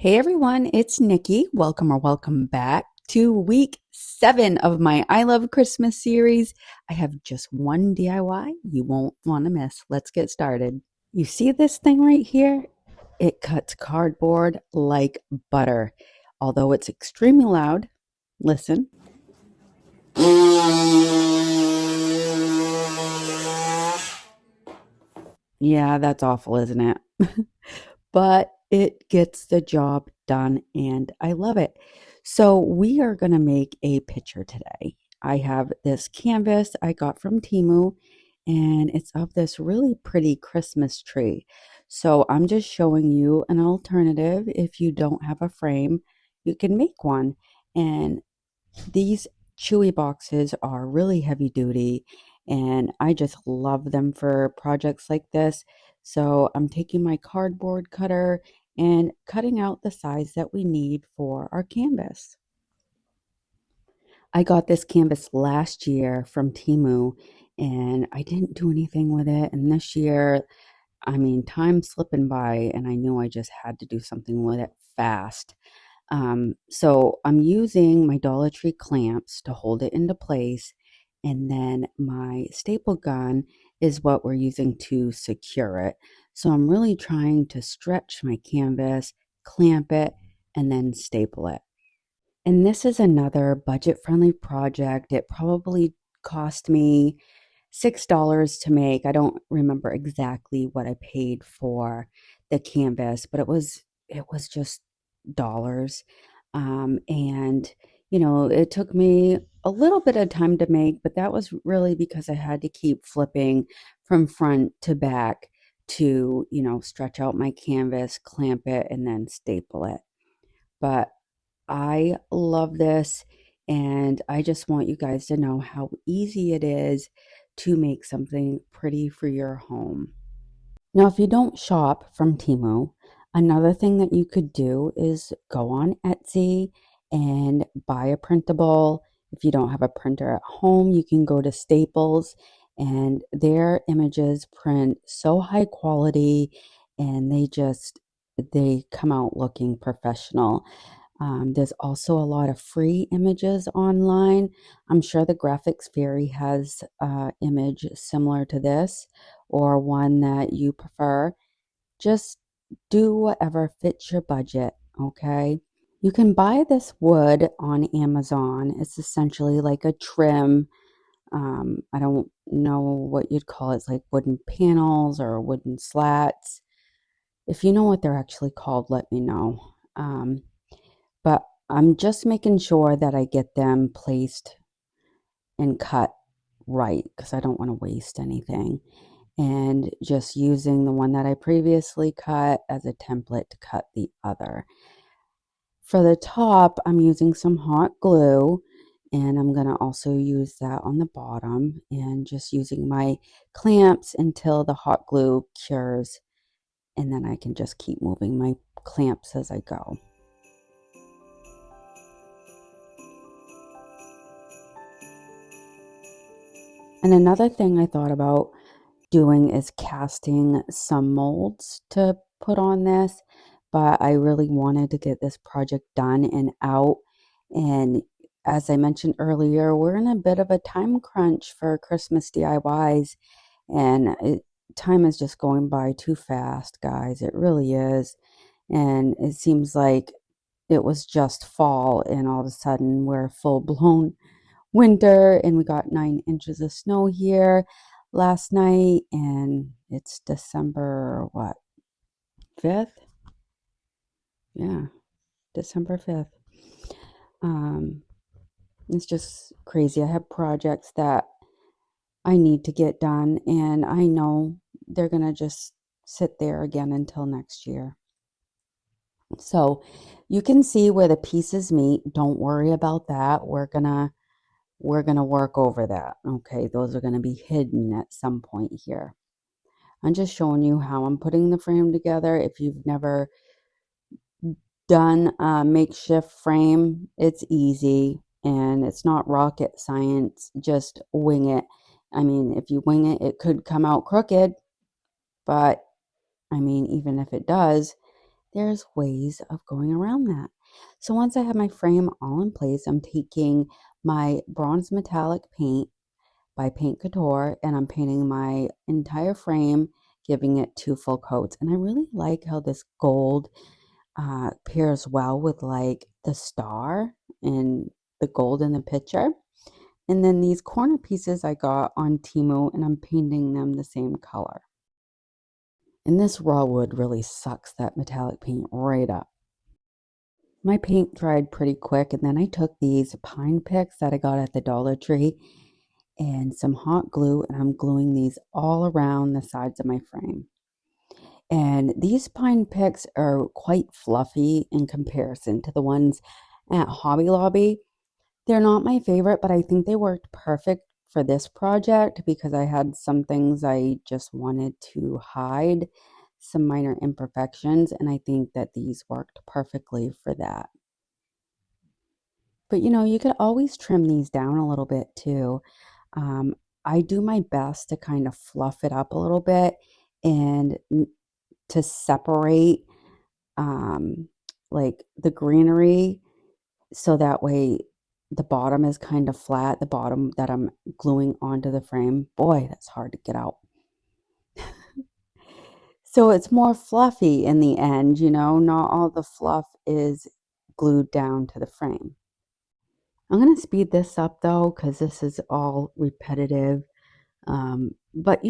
Hey everyone, it's Nikki. Welcome back to week 7 of my I Love Christmas series. I have just one DIY you won't want to miss. Let's get started. You see this thing right here? It cuts cardboard like butter. Although it's extremely loud, listen. Yeah, that's awful, isn't it? But it gets the job done and I love it. So we are going to make a picture today. I have this canvas I got from Temu and it's of this really pretty Christmas tree. So I'm just showing you an alternative. If you don't have a frame, you can make one. And these chewy boxes are really heavy duty and I just love them for projects like this. So I'm taking my cardboard cutter and cutting out the size that we need for our canvas. I got this canvas last year from Temu and I didn't do anything with it. And this year, time slipping by and I knew I just had to do something with it fast. So I'm using my Dollar Tree clamps to hold it into place. And then my staple gun is what we're using to secure it. So I'm really trying to stretch my canvas, clamp it, and then staple it. And this is another budget-friendly project. It probably cost me $6 to make. I don't remember exactly what I paid for the canvas, but it was just dollars. And it took me a little bit of time to make, but that was really because I had to keep flipping from front to back to, stretch out my canvas, clamp it, and then staple it. But I love this, and I just want you guys to know how easy it is to make something pretty for your home. Now, if you don't shop from Temu, another thing that you could do is go on Etsy and buy a printable. If you don't have a printer at home, you can go to Staples, and their images print so high quality and they come out looking professional. There's also a lot of free images online. I'm sure the Graphics Fairy has an image similar to this or one that you prefer. Just do whatever fits your budget, okay? You can buy this wood on Amazon. It's essentially like a trim. I don't know what you'd call it. It's like wooden panels or wooden slats. If you know what they're actually called, let me know. But I'm just making sure that I get them placed and cut right because I don't want to waste anything. And just using the one that I previously cut as a template to cut the other. For the top, I'm using some hot glue and I'm going to also use that on the bottom and just using my clamps until the hot glue cures, and then I can just keep moving my clamps as I go. And another thing I thought about doing is casting some molds to put on this, but I really wanted to get this project done and out. And as I mentioned earlier, we're in a bit of a time crunch for Christmas DIYs, and time is just going by too fast, guys. It really is. And it seems like it was just fall, and all of a sudden we're full blown winter, and we got 9 inches of snow here last night, and it's December what, 5th? Yeah, December 5th. Um, it's just crazy. I have projects that I need to get done, and I know they're gonna just sit there again until next year. So you can see where the pieces meet. Don't worry about that. We're gonna work over that. Okay, those are gonna be hidden at some point here. I'm just showing you how I'm putting the frame together. If you've never done a makeshift frame, it's easy and it's not rocket science. Just wing it. If you wing it, it could come out crooked, but even if it does, there's ways of going around that. So once I have my frame all in place, I'm taking my bronze metallic paint by Paint Couture and I'm painting my entire frame, giving it 2 full coats. And I really like how this gold pairs well with like the star and the gold in the picture. And then these corner pieces I got on Temu and I'm painting them the same color. And this raw wood really sucks that metallic paint right up. My paint dried pretty quick, and then I took these pine picks that I got at the Dollar Tree and some hot glue, and I'm gluing these all around the sides of my frame. And these pine picks are quite fluffy in comparison to the ones at Hobby Lobby. They're not my favorite, but I think they worked perfect for this project because I had some things I just wanted to hide, some minor imperfections, and I think that these worked perfectly for that. But you could always trim these down a little bit too. Um, I do my best to kind of fluff it up a little bit and to separate um, like the greenery so that way the bottom is kind of flat, the bottom that I'm gluing onto the frame. Boy, that's hard to get out. So it's more fluffy in the end, not all the fluff is glued down to the frame. I'm going to speed this up though, because this is all repetitive. But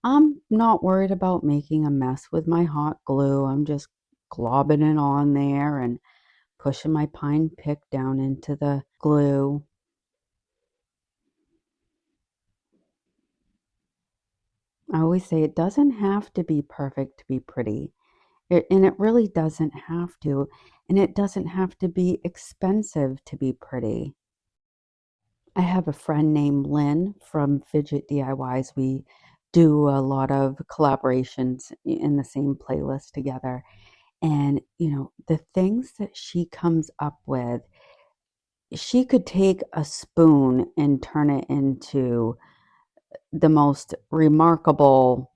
I'm not worried about making a mess with my hot glue. I'm just globbing it on there and pushing my pine pick down into the glue. I always say it doesn't have to be perfect to be pretty. And it really doesn't have to. And it doesn't have to be expensive to be pretty. I have a friend named Lynn from Fidget DIYs. We do a lot of collaborations in the same playlist together. And, the things that she comes up with, she could take a spoon and turn it into the most remarkable,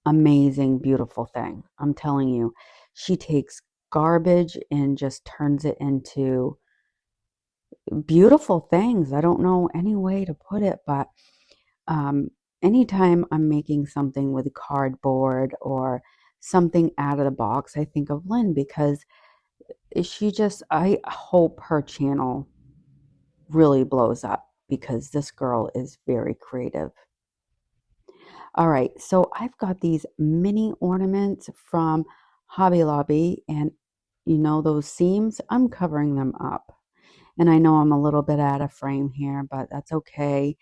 amazing, beautiful thing. I'm telling you, she takes garbage and just turns it into beautiful things. I don't know any way to put it, but um, anytime I'm making something with cardboard or something out of the box, I think of Lynn because I hope her channel really blows up because this girl is very creative. All right, so I've got these mini ornaments from Hobby Lobby, and those seams, I'm covering them up. And I know I'm a little bit out of frame here, but that's okay.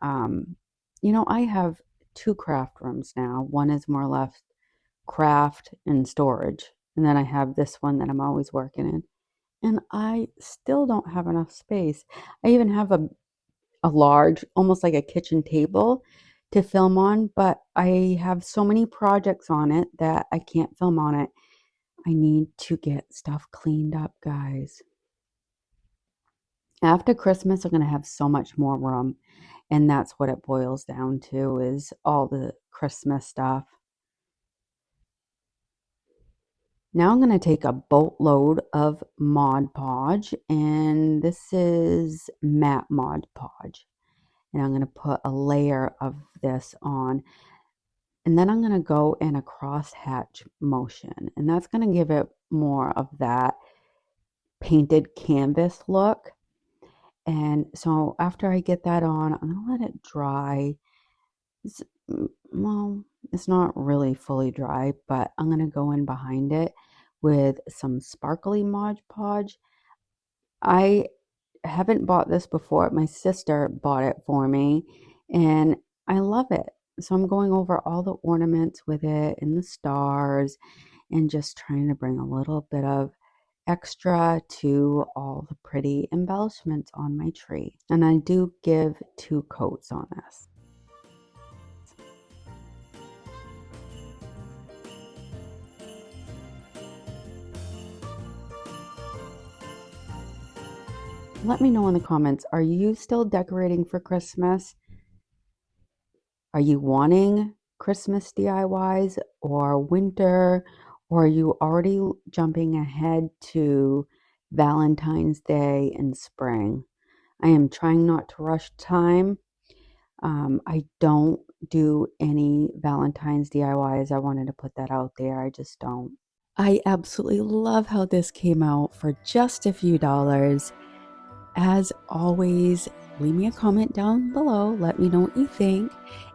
Um, I have 2 craft rooms now. One is more or less craft and storage, and then I have this one that I'm always working in. And I still don't have enough space. I even have a large, almost like a kitchen table to film on, but I have so many projects on it that I can't film on it. I need to get stuff cleaned up, guys. After Christmas, I'm going to have so much more room, and that's what it boils down to is all the Christmas stuff. Now I'm going to take a boatload of Mod Podge, and this is matte Mod Podge. And I'm going to put a layer of this on. And then I'm going to go in a crosshatch motion. And that's going to give it more of that painted canvas look. And so after I get that on, I'm going to let it dry. It's, well, it's not really fully dry, but I'm going to go in behind it with some sparkly Mod Podge. I haven't bought this before. My sister bought it for me and I love it. So I'm going over all the ornaments with it and the stars and just trying to bring a little bit of extra to all the pretty embellishments on my tree. And I do give 2 coats on this. Let me know in the comments, are you still decorating for Christmas? Are you wanting Christmas DIYs or winter Or are you already jumping ahead to Valentine's Day in spring? I am trying not to rush time. I don't do any Valentine's DIYs. I wanted to put that out there. I just don't. I absolutely love how this came out for just a few dollars. As always, leave me a comment down below. Let me know what you think.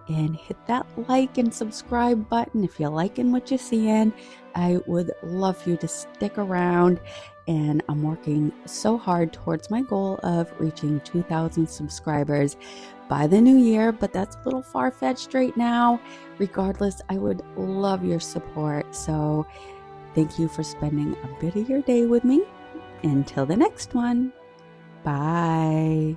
And hit that like and subscribe button if you're liking what you're seeing. I would love for you to stick around. And I'm working so hard towards my goal of reaching 2,000 subscribers by the new year, but that's a little far-fetched right now. Regardless, I would love your support. So thank you for spending a bit of your day with me. Until the next one. Bye.